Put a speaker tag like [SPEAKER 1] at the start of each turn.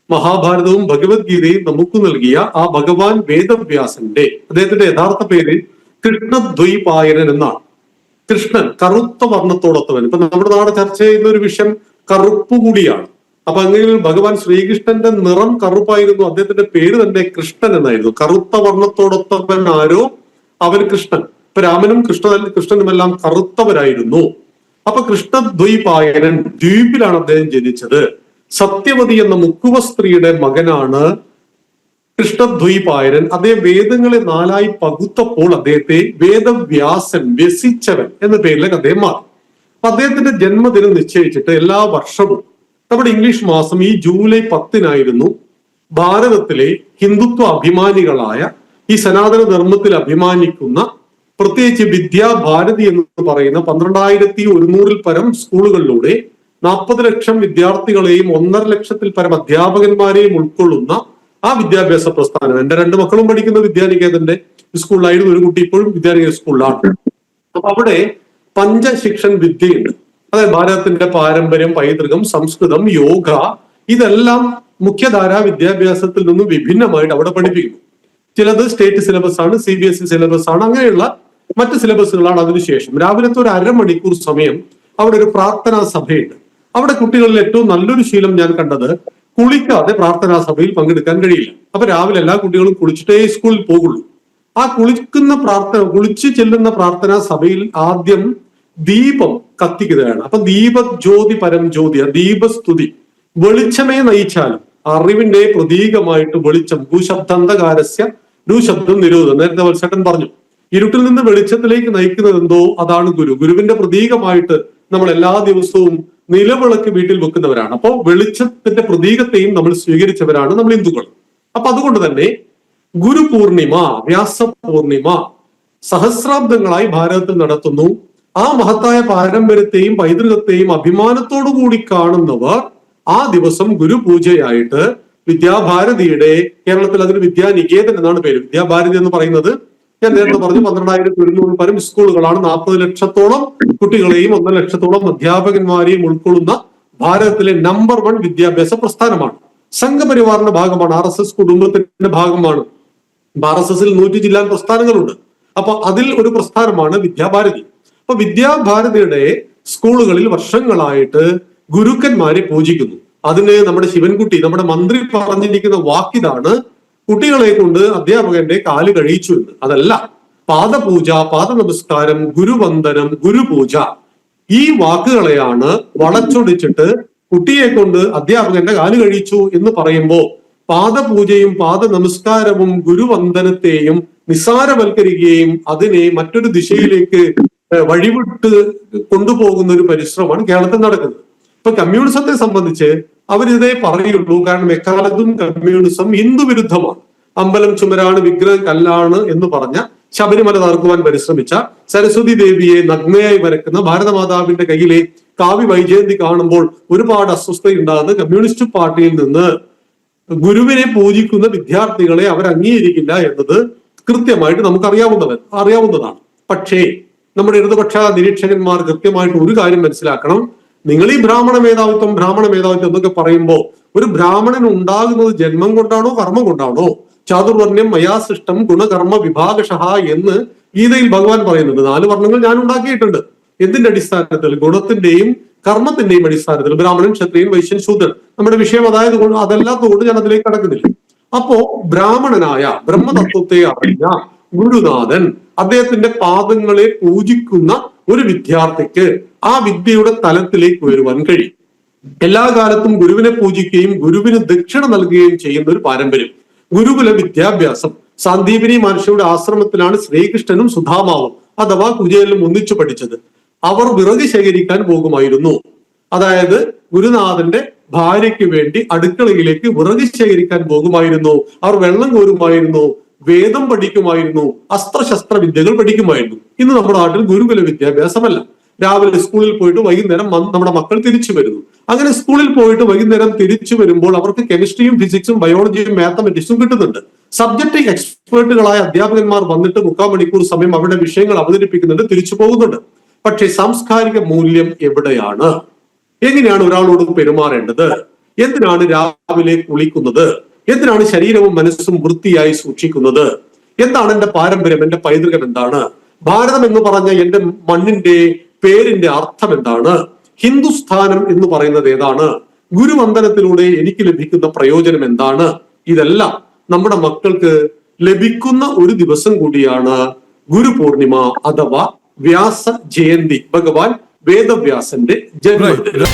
[SPEAKER 1] മഹാഭാരതവും ഭഗവത്ഗീതയും നമുക്ക് നൽകിയ ആ ഭഗവാൻ വേദവ്യാസന്റെ, അദ്ദേഹത്തിന്റെ യഥാർത്ഥ പേര് കൃഷ്ണദ്വൈപായനൻ എന്നാണ്. കൃഷ്ണൻ കറുത്ത വർണ്ണത്തോടൊത്തവൻ. ഇപ്പൊ നമ്മുടെ നാട് ചർച്ച ചെയ്യുന്ന ഒരു വിഷയം കറുപ്പ് കൂടിയാണ്. അപ്പൊ അങ്ങനെ ഭഗവാൻ ശ്രീകൃഷ്ണന്റെ നിറം കറുപ്പായിരുന്നു, അദ്ദേഹത്തിന്റെ പേര് തന്നെ കൃഷ്ണൻ എന്നായിരുന്നു. കറുത്ത വർണ്ണത്തോടൊത്തവൻ ആരോ അവൻ കൃഷ്ണൻ. ഇപ്പൊ രാമനും കൃഷ്ണനും എല്ലാം കറുത്തവരായിരുന്നു. അപ്പൊ കൃഷ്ണദ്വൈപായനൻ, ദ്വീപിലാണ് അദ്ദേഹം ജനിച്ചത്. സത്യവതി എന്ന മുക്കുവ സ്ത്രീയുടെ മകനാണ് കൃഷ്ണദ്വൈപായനൻ. അദ്ദേഹം വേദങ്ങളെ 4 പകുത്തപ്പോൾ അദ്ദേഹത്തെ വേദവ്യാസൻ, വ്യസിച്ചവൻ എന്ന പേരിലേക്ക് അദ്ദേഹം മാറി. അപ്പൊ അദ്ദേഹത്തിന്റെ ജന്മദിനം നിശ്ചയിച്ചിട്ട് എല്ലാ വർഷവും നമ്മുടെ ഇംഗ്ലീഷ് മാസം ഈ ജൂലൈ 10 ഭാരതത്തിലെ ഹിന്ദുത്വ അഭിമാനികളായ, ഈ സനാതന ധർമ്മത്തിൽ അഭിമാനിക്കുന്ന, പ്രത്യേകിച്ച് വിദ്യാഭാരതി എന്ന് പറയുന്ന 12,100 പരം സ്കൂളുകളിലൂടെ 40 ലക്ഷം വിദ്യാർത്ഥികളെയും 1.5 ലക്ഷത്തിൽ പരം അധ്യാപകന്മാരെയും ഉൾക്കൊള്ളുന്ന ആ വിദ്യാഭ്യാസ പ്രസ്ഥാനം. എന്റെ 2 മക്കളും പഠിക്കുന്ന വിദ്യാനികേതന്റെ സ്കൂളിലായിരുന്നു. ഒരു കുട്ടി ഇപ്പോഴും വിദ്യാനികേതൻ സ്കൂളിലാണ്. അപ്പൊ അവിടെ പഞ്ചശിക്ഷൻ വിദ്യയുണ്ട്. അതായത് ഭാരതത്തിന്റെ പാരമ്പര്യം, പൈതൃകം, സംസ്കൃതം, യോഗ, ഇതെല്ലാം മുഖ്യധാരാ വിദ്യാഭ്യാസത്തിൽ നിന്നും വിഭിന്നമായിട്ട് അവിടെ പഠിപ്പിക്കുന്നു. ചിലത് സ്റ്റേറ്റ് സിലബസ് ആണ്, CBSE സിലബസ് ആണ്, അങ്ങനെയുള്ള മറ്റ് സിലബസുകളാണ്. അതിനുശേഷം രാവിലത്തെ ഒരു 1/2 മണിക്കൂർ സമയം അവിടെ ഒരു പ്രാർത്ഥനാ സഭയുണ്ട്. അവിടെ കുട്ടികളിൽ ഏറ്റവും നല്ലൊരു ശീലം ഞാൻ കണ്ടത്, കുളിക്കാതെ പ്രാർത്ഥനാ സഭയിൽ പങ്കെടുക്കാൻ കഴിയില്ല. അപ്പൊ രാവിലെ എല്ലാ കുട്ടികളും കുളിച്ചിട്ടേ സ്കൂളിൽ പോകുള്ളൂ. ആ കുളിച്ച് ചെല്ലുന്ന പ്രാർത്ഥനാ സഭയിൽ ആദ്യം ദീപം കത്തിക്കുകയാണ്. അപ്പൊ ദീപജ്യോതി പരം ജ്യോതി, ദീപസ്തുതി. വെളിച്ചമേ നയിച്ചാലും അറിവിന്റെ പ്രതീകമായിട്ട് വെളിച്ചം, ഭൂശബ്ദന്തകാരസ്യ രൂശബ്ദം നിരോധം. നേരത്തെ വത്സകൻ പറഞ്ഞു, ഇരുട്ടിൽ നിന്ന് വെളിച്ചത്തിലേക്ക് നയിക്കുന്നത് എന്തോ അതാണ് ഗുരു. ഗുരുവിന്റെ പ്രതീകമായിട്ട് നമ്മൾ എല്ലാ ദിവസവും നിലവിളക്ക് വീട്ടിൽ വെക്കുന്നവരാണ്. അപ്പോൾ വെളിച്ചത്തിന്റെ പ്രതീകത്തെയും നമ്മൾ സ്വീകരിച്ചവരാണ് നമ്മൾ ഹിന്ദുക്കൾ. അപ്പൊ അതുകൊണ്ട് തന്നെ ഗുരു പൂർണിമ, വ്യാസ പൂർണിമ സഹസ്രാബ്ദങ്ങളായി ഭാരതത്തിൽ നടത്തുന്നു. ആ മഹത്തായ പാരമ്പര്യത്തെയും പൈതൃകത്തെയും അഭിമാനത്തോടു കൂടി കാണുന്നവർ ആ ദിവസം ഗുരുപൂജയായിട്ട് വിദ്യാഭാരതിയുടെ, കേരളത്തിൽ അതിന് വിദ്യാനികേതൻ എന്നാണ് പേര്. വിദ്യാഭാരതി എന്ന് പറയുന്നത് ഞാൻ നേരത്തെ പറഞ്ഞു 12,100 പരം സ്കൂളുകളാണ്, 40 ലക്ഷത്തോളം കുട്ടികളെയും 1.5 ലക്ഷത്തോളം അധ്യാപകന്മാരെയും ഉൾക്കൊള്ളുന്ന ഭാരതത്തിലെ നമ്പർ 1 വിദ്യാഭ്യാസ പ്രസ്ഥാനമാണ്. സംഘപരിവാറിന്റെ ഭാഗമാണ്, RSS കുടുംബത്തിന്റെ ഭാഗമാണ്. RSSൽ 100 ജില്ലാ പ്രസ്ഥാനങ്ങളുണ്ട്. അപ്പൊ അതിൽ ഒരു പ്രസ്ഥാനമാണ് വിദ്യാഭാരതി. അപ്പൊ വിദ്യാഭാരതിയുടെ സ്കൂളുകളിൽ വർഷങ്ങളായിട്ട് ഗുരുക്കന്മാരെ പൂജിക്കുന്നു. അതിന് നമ്മുടെ ശിവൻകുട്ടി, നമ്മുടെ മന്ത്രി പറഞ്ഞിരിക്കുന്ന വാക്കിതാണ്, കുട്ടികളെ കൊണ്ട് അധ്യാപകന്റെ കാല് കഴിച്ചു എന്ന്. അതല്ല, പാദപൂജ, പാദ നമസ്കാരം, ഗുരുവന്ദനം, ഗുരുപൂജ, ഈ വാക്കുകളെയാണ് വളച്ചൊടിച്ചിട്ട് കുട്ടിയെ കൊണ്ട് അധ്യാപകന്റെ കാല് കഴിച്ചു എന്ന് പറയുമ്പോ പാദപൂജയും പാദ നമസ്കാരവും ഗുരുവന്ദനത്തെയും നിസ്സാരവൽക്കരിക്കുകയും അതിനെ മറ്റൊരു ദിശയിലേക്ക് വഴിവിട്ട് കൊണ്ടുപോകുന്ന ഒരു പരിശ്രമമാണ് കേരളത്തിൽ നടക്കുന്നത്. ഇപ്പൊ കമ്മ്യൂണിസത്തെ സംബന്ധിച്ച് അവരിതേ പറയുള്ളൂ. കാരണം എക്കാലത്തും കമ്മ്യൂണിസം ഹിന്ദു വിരുദ്ധമാണ്. അമ്പലം ചുമരാണ്, വിഗ്രഹം കല്ലാണ് എന്ന് പറഞ്ഞ, ശബരിമല തകർക്കുവാൻ പരിശ്രമിച്ച, സരസ്വതി ദേവിയെ നഗ്നയായി വരക്കുന്ന ഭാരതമാതാവിന്റെ കയ്യിലെ കാവ്യ വൈജയന്തി കാണുമ്പോൾ ഒരുപാട് അസ്വസ്ഥയുണ്ടാകുന്ന കമ്മ്യൂണിസ്റ്റ് പാർട്ടിയിൽ നിന്ന് ഗുരുവിനെ പൂജിക്കുന്ന വിദ്യാർത്ഥികളെ അവർ അംഗീകരിക്കില്ല എന്നത് കൃത്യമായിട്ട് നമുക്ക് അറിയാവുന്നതാണ്. പക്ഷേ നമ്മുടെ ഇടതുപക്ഷ നിരീക്ഷകന്മാർ കൃത്യമായിട്ട് ഒരു കാര്യം മനസ്സിലാക്കണം. നിങ്ങൾ ഈ ബ്രാഹ്മണ മേധാവിത്വം എന്നൊക്കെ പറയുമ്പോൾ ഒരു ബ്രാഹ്മണൻ ഉണ്ടാകുന്നത് ജന്മം കൊണ്ടാണോ കർമ്മം കൊണ്ടാണോ? ചാതുർവർണ്ണ്യം മയാ സൃഷ്ടം ഗുണകർമ്മ വിഭാഗശഃ എന്ന് ഗീതയിൽ ഭഗവാൻ പറയുന്നുണ്ട്. 4 വർണ്ണങ്ങൾ ഞാൻ ഉണ്ടാക്കിയിട്ടുണ്ട്. എന്തിന്റെ അടിസ്ഥാനത്തിൽ? ഗുണത്തിന്റെയും കർമ്മത്തിന്റെയും അടിസ്ഥാനത്തിൽ. ബ്രാഹ്മണൻ, ക്ഷത്രിയൻ, വൈശ്യൻ, ശൂദ്രൻ. നമ്മുടെ വിഷയം അതായത് കൊണ്ട് അതല്ലാത്തതുകൊണ്ട് ഞാൻ അതിലേക്ക് കടക്കുന്നില്ല. അപ്പോ ബ്രാഹ്മണനായ, ബ്രഹ്മതത്വത്തെ അറിഞ്ഞ ഗുരുനാഥൻ, അദ്ദേഹത്തിന്റെ പാദങ്ങളെ പൂജിക്കുന്ന ഒരു വിദ്യാർത്ഥിക്ക് ആ വിദ്യയുടെ തലത്തിലേക്ക് വരുവാൻ കഴിയും. എല്ലാ കാലത്തും ഗുരുവിനെ പൂജിക്കുകയും ഗുരുവിന് ദക്ഷിണ നൽകുകയും ചെയ്യുന്ന ഒരു പാരമ്പര്യം, ഗുരുകുല വിദ്യാഭ്യാസം. സാന്ദീപനി മഹർഷിയുടെ ആശ്രമത്തിലാണ് ശ്രീകൃഷ്ണനും സുധാമാവും അഥവാ കുചേലനും ഒന്നിച്ചു പഠിച്ചത്. അവർ വിറക് ശേഖരിക്കാൻ പോകുമായിരുന്നു. അതായത് ഗുരുനാഥന്റെ ഭാര്യയ്ക്ക് വേണ്ടി അടുക്കളയിലേക്ക് വിറക് ശേഖരിക്കാൻ പോകുമായിരുന്നു. അവർ വെള്ളം കോരുമായിരുന്നു, വേദം പഠിക്കുമായിരുന്നു, അസ്ത്രശസ്ത്ര വിദ്യകൾ പഠിക്കുമായിരുന്നു. ഇന്ന് നമ്മുടെ നാട്ടിൽ ഗുരുകുല വിദ്യാഭ്യാസമല്ല. രാവിലെ സ്കൂളിൽ പോയിട്ട് വൈകുന്നേരം നമ്മുടെ മക്കൾ തിരിച്ചു വരുന്നു. അങ്ങനെ സ്കൂളിൽ പോയിട്ട് വൈകുന്നേരം തിരിച്ചു വരുമ്പോൾ അവർക്ക് കെമിസ്ട്രിയും ഫിസിക്സും ബയോളജിയും മാത്തമെറ്റിക്സും കിട്ടുന്നുണ്ട്. സബ്ജക്ട് എക്സ്പേർട്ടുകളായ അധ്യാപകന്മാർ വന്നിട്ട് 3/4 മണിക്കൂർ സമയം അവരുടെ വിഷയങ്ങൾ അവതരിപ്പിക്കുന്നുണ്ട്, തിരിച്ചു പോകുന്നുണ്ട്. പക്ഷേ സാംസ്കാരിക മൂല്യം എവിടെയാണ്? എങ്ങനെയാണ് ഒരാളോട് പെരുമാറേണ്ടത്? എന്തിനാണ് രാവിലെ കുളിക്കുന്നത്? എന്തിനാണ് ശരീരവും മനസ്സും വൃത്തിയായി സൂക്ഷിക്കുന്നത്? എന്താണ് എന്റെ പാരമ്പര്യം, എന്റെ പൈതൃകം എന്താണ്? ഭാരതം എന്ന് പറഞ്ഞ എന്റെ മണ്ണിന്റെ പേരിന്റെ അർത്ഥം എന്താണ്? ഹിന്ദുസ്ഥാനം എന്ന് പറയുന്നത് ഏതാണ്? ഗുരുവന്ദനത്തിലൂടെ എനിക്ക് ലഭിക്കുന്ന പ്രയോജനം എന്താണ്? ഇതെല്ലാം നമ്മുടെ മക്കൾക്ക് ലഭിക്കുന്ന ഒരു ദിവസം കൂടിയാണ് ഗുരു പൂർണിമ അഥവാ വ്യാസ ജയന്തി, ഭഗവാൻ വേദവ്യാസന്റെ ജന്മദിനം.